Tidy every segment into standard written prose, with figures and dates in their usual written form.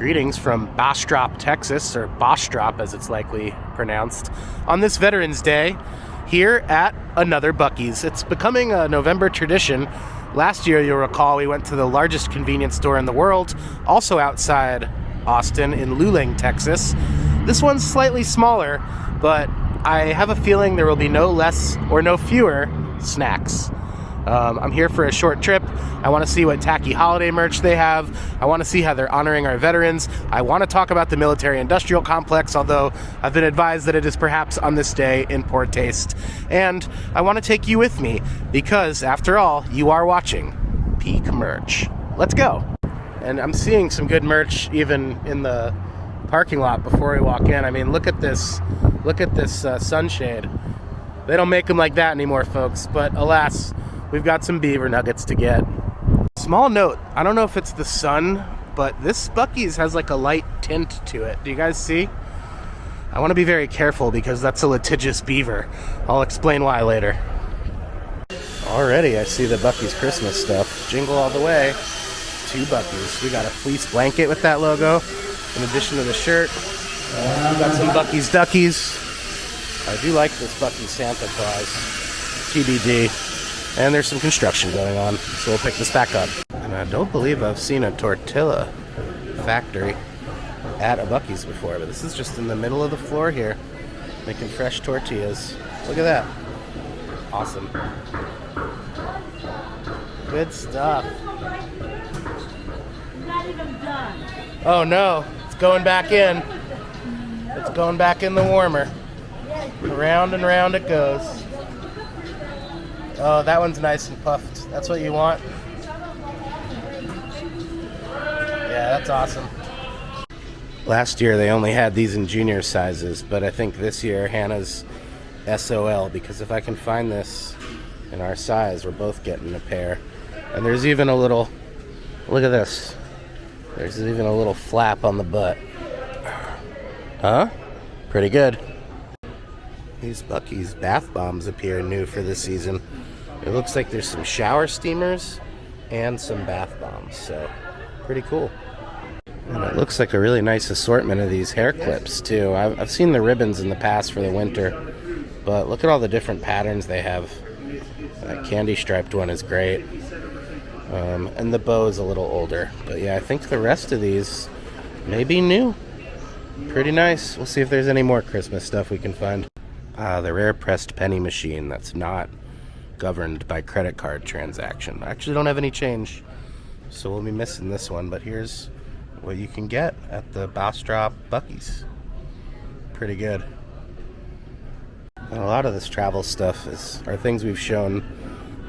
Greetings from Bastrop, Texas, or Bastrop as it's likely pronounced, on this Veterans Day here at another Buc-ee's. It's becoming a November tradition. Last year, you'll recall, we went to the largest convenience store in the world, also outside Austin in Luling, Texas. This one's slightly smaller, but I have a feeling there will be no less or no fewer snacks. I'm here for a short trip. I want to see what tacky holiday merch they have. I want to see how they're honoring our veterans. I want to talk about the military-industrial complex, although I've been advised that it is perhaps on this day in poor taste. And I want to take you with me because, after all, you are watching Peak Merch. Let's go. And I'm seeing some good merch even in the parking lot before we walk in. I mean, look at this. Look at this sunshade. They don't make them like that anymore, folks, but alas, we've got some beaver nuggets to get. Small note, I don't know if it's the sun, but this Buc-ee's has like a light tint to it. Do you guys see? I want to be very careful because that's a litigious beaver. I'll explain why later. Already I see the Buc-ee's Christmas stuff. Jingle all the way to Buc-ee's. We got a fleece blanket with that logo in addition to the shirt. We got some Buc-ee's Duckies. I do like this Buc-ee's Santa Claus. TBD. And there's some construction going on, so we'll pick this back up. And I don't believe I've seen a tortilla factory at a Buc-ee's before, but this is just in the middle of the floor here, making fresh tortillas. Look at that. Awesome. Good stuff. Not even done. Oh no, it's going back in. It's going back in the warmer. Around and round it goes. Oh, that one's nice and puffed. That's what you want? Yeah, that's awesome. Last year they only had these in junior sizes, but I think this year Hannah's SOL, because if I can find this in our size, we're both getting a pair. And there's even a little, look at this. There's even a little flap on the butt. Huh? Pretty good. These Buc-ee's bath bombs appear new for this season. It looks like there's some shower steamers and some bath bombs, so pretty cool. And it looks like a really nice assortment of these hair clips too. I've seen the ribbons in the past for the winter, but look at all the different patterns they have. That candy striped one is great. And the bow is a little older, but yeah, I think the rest of these may be new. Pretty nice. We'll see if there's any more Christmas stuff we can find. The rare pressed penny machine that's not governed by credit card transaction. I actually don't have any change, so we'll be missing this one, but here's what you can get at the Bastrop Buc-ee's. Pretty good. And a lot of this travel stuff are things we've shown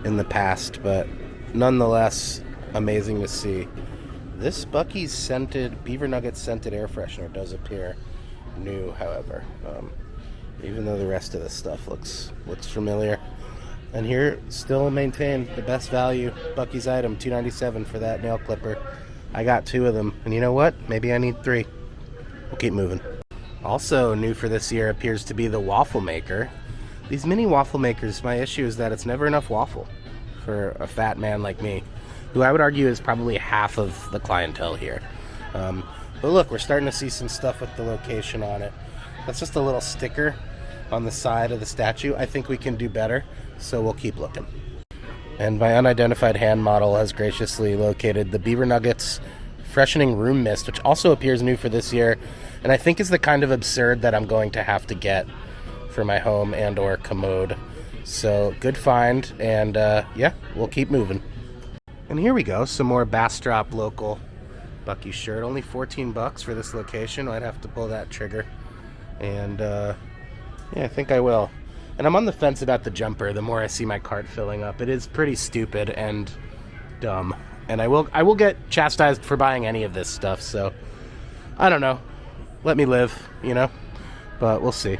in the past, but nonetheless amazing to see. This Buc-ee's scented, beaver nugget scented air freshener does appear new, however. Even though the rest of this stuff looks familiar. And here, still maintained the best value Buc-ee's item, $2.97 for that nail clipper. I got 2 of them, and you know what? Maybe I need 3. We'll keep moving. Also new for this year appears to be the waffle maker. These mini waffle makers, my issue is that it's never enough waffle for a fat man like me, who I would argue is probably half of the clientele here. But look, we're starting to see some stuff with the location on it. That's just a little sticker on the side of the statue. I think we can do better, so we'll keep looking. And my unidentified hand model has graciously located the Beaver Nuggets Freshening Room Mist, which also appears new for this year, and I think is the kind of absurd that I'm going to have to get for my home and or commode. So good find, and yeah, we'll keep moving. And here we go, some more Bastrop local Buc-ee shirt. Only $14 for this location. I'd have to pull that trigger. And yeah, I think I will. And I'm on the fence about the jumper the more I see my cart filling up. It is pretty stupid and dumb. And I will get chastised for buying any of this stuff, so I don't know. Let me live, you know? But we'll see.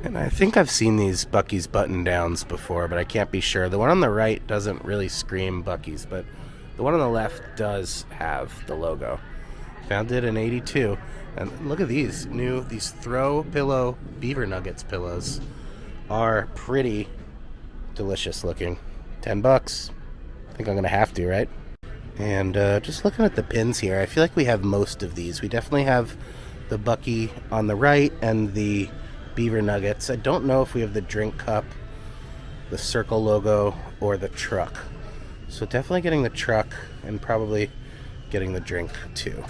And I think I've seen these Buc-ee's button-downs before, but I can't be sure. The one on the right doesn't really scream Buc-ee's, but the one on the left does have the logo. Found it in '82. And look at these these throw pillow beaver nuggets pillows are pretty delicious looking. $10. I think I'm gonna have to, right? And just looking at the pins here, I feel like we have most of these. We definitely have the Buc-ee on the right and the Beaver Nuggets. I don't know if we have the drink cup, the circle logo, or the truck. So definitely getting the truck and probably getting the drink too.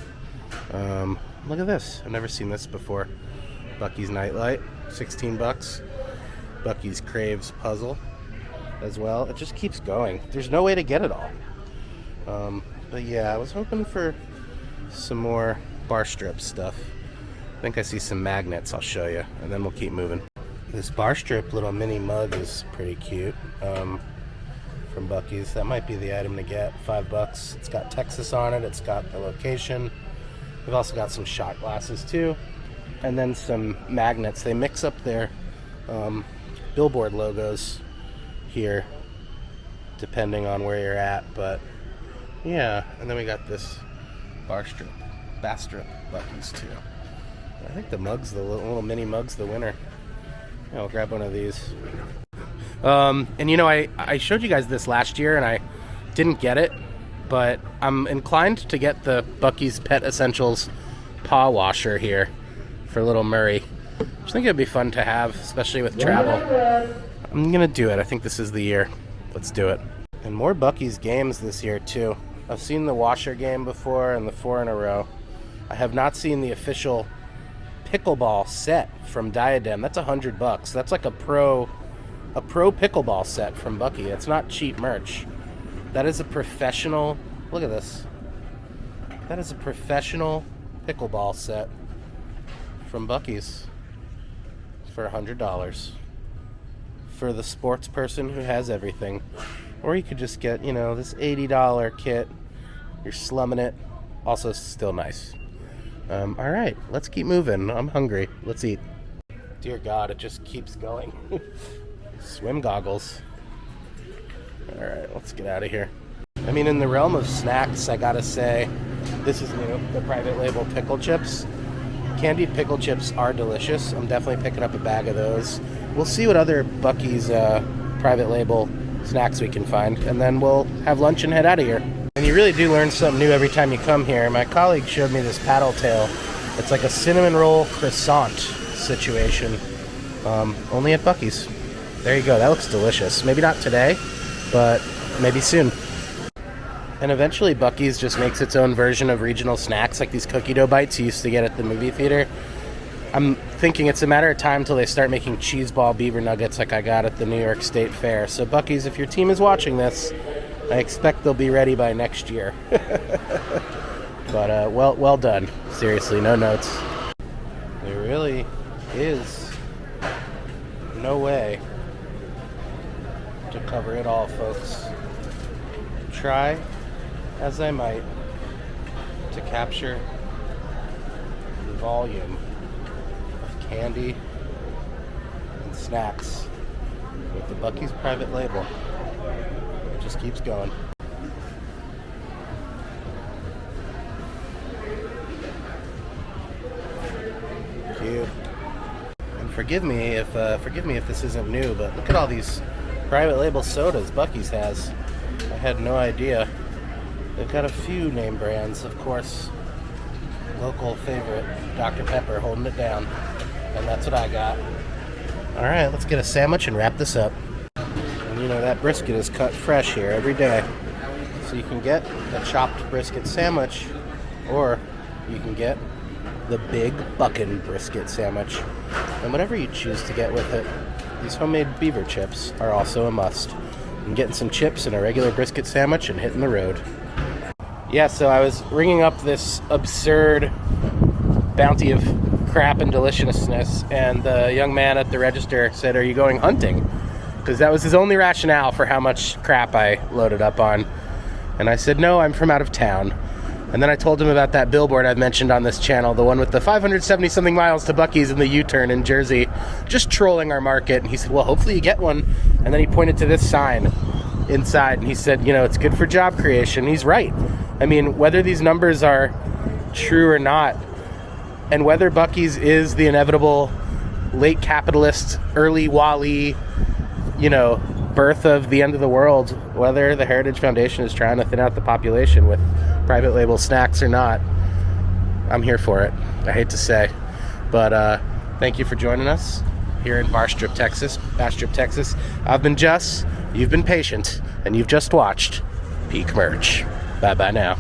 Look at this. I've never seen this before. Buc-ee's Nightlight, 16 bucks. Buc-ee's Craves Puzzle as well. It just keeps going. There's no way to get it all. But yeah, I was hoping for some more Bastrop stuff. I think I see some magnets I'll show you, and then we'll keep moving. This Bastrop little mini mug is pretty cute, from Buc-ee's. That might be the item to get, $5. It's got Texas on it, it's got the location. We've also got some shot glasses too, and then some magnets. They mix up their billboard logos here, depending on where you're at, but yeah, and then we got this Bastrop Buc-ee's too. I think the mug's, the little mini mug's the winner. Yeah, I'll grab one of these. And you know, I showed you guys this last year and I didn't get it, but I'm inclined to get the Buc-ee's Pet Essentials paw washer here for little Murray. I just think it'd be fun to have, especially with travel. I'm gonna do it. I think this is the year. Let's do it. And more Buc-ee's games this year too. I've seen the washer game before and the 4 in a row. I have not seen the official pickleball set from Diadem. That's $100. That's like a pro pickleball set from Buc-ee. It's not cheap merch. That is a professional. Look at this. That is a professional pickleball set from Buc-ee's for $100 for the sports person who has everything. Or you could just get, you know, this $80 kit. You're slumming it. Also still nice. All right, let's keep moving. I'm hungry. Let's eat. Dear God, it just keeps going. Swim goggles. All right, let's get out of here. I mean, in the realm of snacks, I gotta say, this is new. The private label pickle chips. Candied pickle chips are delicious. I'm definitely picking up a bag of those. We'll see what other Buc-ee's private label snacks we can find, and then we'll have lunch and head out of here. And you really do learn something new every time you come here. My colleague showed me this paddle tail. It's like a cinnamon roll croissant situation, only at Buc-ee's. There you go. That looks delicious. Maybe not today, but maybe soon. And eventually Buc-ee's just makes its own version of regional snacks, like these cookie dough bites you used to get at the movie theater. I'm thinking it's a matter of time till they start making cheese ball beaver nuggets like I got at the New York State Fair. So Buc-ee's, if your team is watching this, I expect they'll be ready by next year. But well done. Seriously, no notes. There really is no way to cover it all, folks. Try as I might to capture the volume of candy and snacks with the Buc-ee's private label. It just keeps going. Cute. And forgive me if this isn't new, but look at all these private label sodas Buc-ee's has. I had no idea. They've got a few name brands, of course. Local favorite, Dr. Pepper, holding it down. And that's what I got. All right, let's get a sandwich and wrap this up. And you know, that brisket is cut fresh here every day. So you can get the chopped brisket sandwich, or you can get the big buckin' brisket sandwich. And whatever you choose to get with it, these homemade beaver chips are also a must. I'm getting some chips and a regular brisket sandwich and hitting the road. Yeah, so I was ringing up this absurd bounty of crap and deliciousness, and the young man at the register said, "Are you going hunting?" Because that was his only rationale for how much crap I loaded up on. And I said, "No, I'm from out of town." And then I told him about that billboard I've mentioned on this channel, the one with the 570-something miles to Buc-ee's in the U-turn in Jersey, just trolling our market. And he said, "Well, hopefully you get one." And then he pointed to this sign inside, and he said, "You know, it's good for job creation." He's right. I mean, whether these numbers are true or not, and whether Buc-ee's is the inevitable late capitalist, early Wall-E, you know, birth of the end of the world, whether the Heritage Foundation is trying to thin out the population with private label snacks or not. I'm here for it, I hate to say. But thank you for joining us here in Bastrop, Texas. I've been Jess, you've been patient, and you've just watched Peak Merch. Bye-bye now.